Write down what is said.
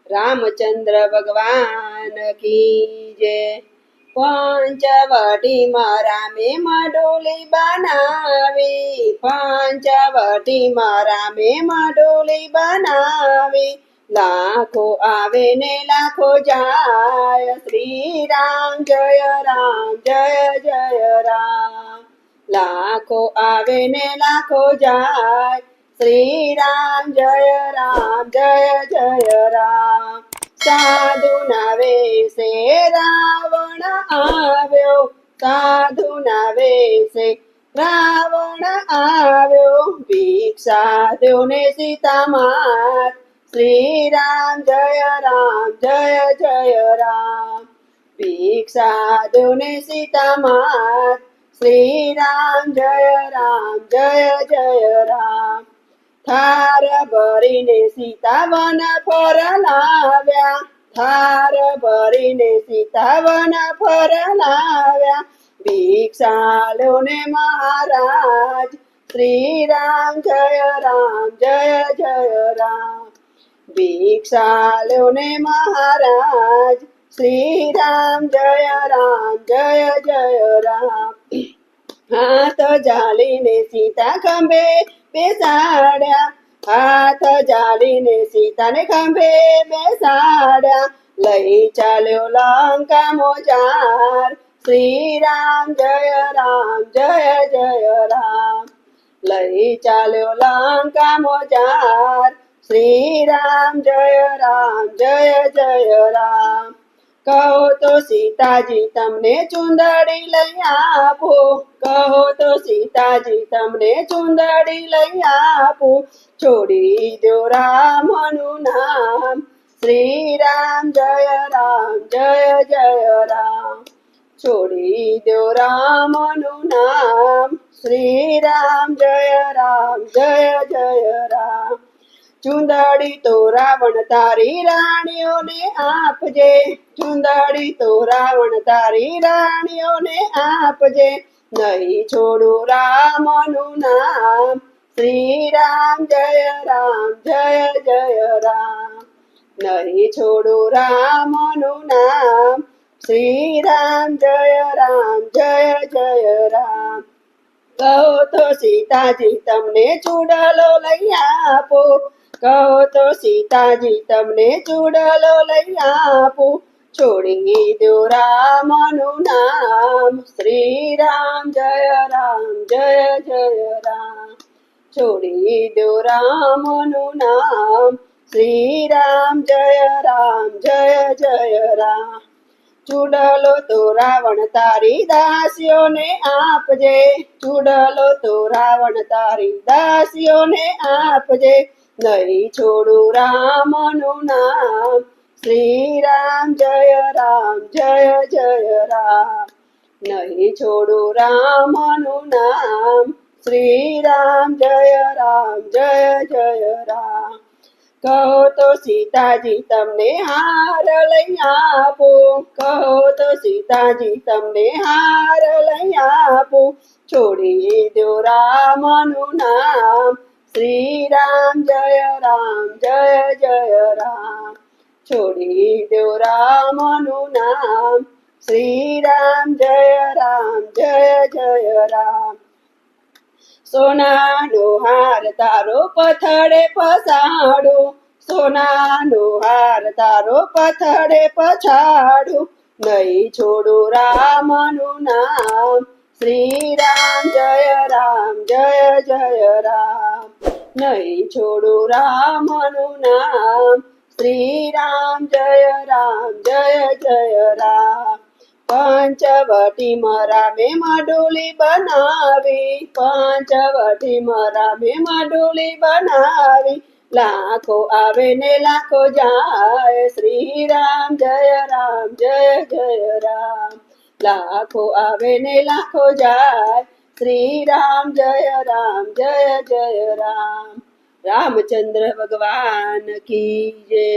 रामचंद्र भगवान की जय। पंचवटीમાં રામે મઢોલી બનાવી, पंचवटीમાં રામે મઢોલી બનાવી, લાખો આવે ને લાખો જાય, શ્રી રામ જય રામ જય જય રામ, લાખો આવે ને લાખો જાય, શ્રી રામ જય રામ જય જય રામ। સાધુના વેશે રાવણ આવ્યો, સાધુના વેશે રાવણ આવ્યો, ભિક્ષા દ્યો ને સીતા માત, શ્રી રામ જય રામ જય જય રામ, ભિક્ષા દ્યો ને સીતા માત, શ્રી રામ જય રામ જય જય રામ। થાર ભરીને સીતા વન ફરલાવ્યા, થાર ભરીને સીતા વન ફરલાવ્યા, ભિક્ષા લ્યો ને મહારાજ, શ્રી રામ જય રામ જય જય રામ, ભિક્ષા લ્યો ને મહારાજ, શ્રી રામ જય રામ જય જય રામ। હાથ જાલીને સીતા ખંભે બેસાડ્યા, હાથ જાલીને સીતાને ખંભે બેસાડ્યા, લઈ ચાલ્યો લંકા મોજાર, શ્રી રામ જય રામ જય જય રામ, લઈ ચાલ્યો લંકા મોજાર, શ્રી રામ જય રામ જય જય રામ। કહો તો સીતાજી તમને ચુંદડી લઈ આપું, કહો તો સીતાજી તમને ચુંદડી લઈ આપું, છોડી દો રામનું નામ, શ્રી રામ જય રામ જય જય રામ, છોડી દો રામનું નામ, શ્રી રામ જય રામ જય જય રામ। ચુંદડી તો રાવણ તારી રાણીઓને આપજે, ચુંદડી તો રાવણ તારી રાણીઓને આપજે, નહીં છોડું રામનું નામ, શ્રી રામ જય રામ જય જય રામ, નહીં છોડું રામનું નામ, શ્રી રામ જય રામ જય જય રામ। કહો તો સીતાજી તમને ચૂડલો લઈ આપું, કહો તો સીતાજી તમને ચૂડલો લઈ આપું, છોડી દો રામનું નામ, શ્રી રામ જય રામ જય જય રામ, છોડી દો રામનું નામ, શ્રી રામ જય રામ જય જય રામ। ચૂડલો તો રાવણ તારી દાસીઓને આપજે, ચૂડલો તો રાવણ તારી દાસીઓને આપજે, નહીં છોડું રામનું નામ, શ્રી રામ જય રામ જય જય રામ, નહીં છોડું રામનું નામ, શ્રી રામ જય રામ જય જય રામ। કહો તો સીતાજી તમને હાર લઈ આપું, કહો તો સીતાજી તમને હાર લઈ આપું, છોડી દો રામનું નામ, શ્રી રામ જય રામ જય જય રામ, છોડી દો રામનું નામ, શ્રી રામ જય રામ જય જય રામ। સોનાનો હાર તારો પથડે પસાડું, સોનાનો હાર તારો પથડે પછાડું, નહીં છોડું રામનું નામ, શ્રી રામ જય રામ જય જય રામ, નહીં છોડું રામનું નામ, શ્રી રામ જય રામ જય જય રામ। पंचवटीમાં રામે મઢોલી બનાવી, पंचवटीમાં રામે મઢોલી બનાવી, લાખો આવે ને લાખો જાય, શ્રી રામ જય રામ જય જય રામ, લાખો આવે ને લાખો જાય, શ્રી રામ જય રામ જય જય રામ। રામચંદ્ર ભગવાન કી જય।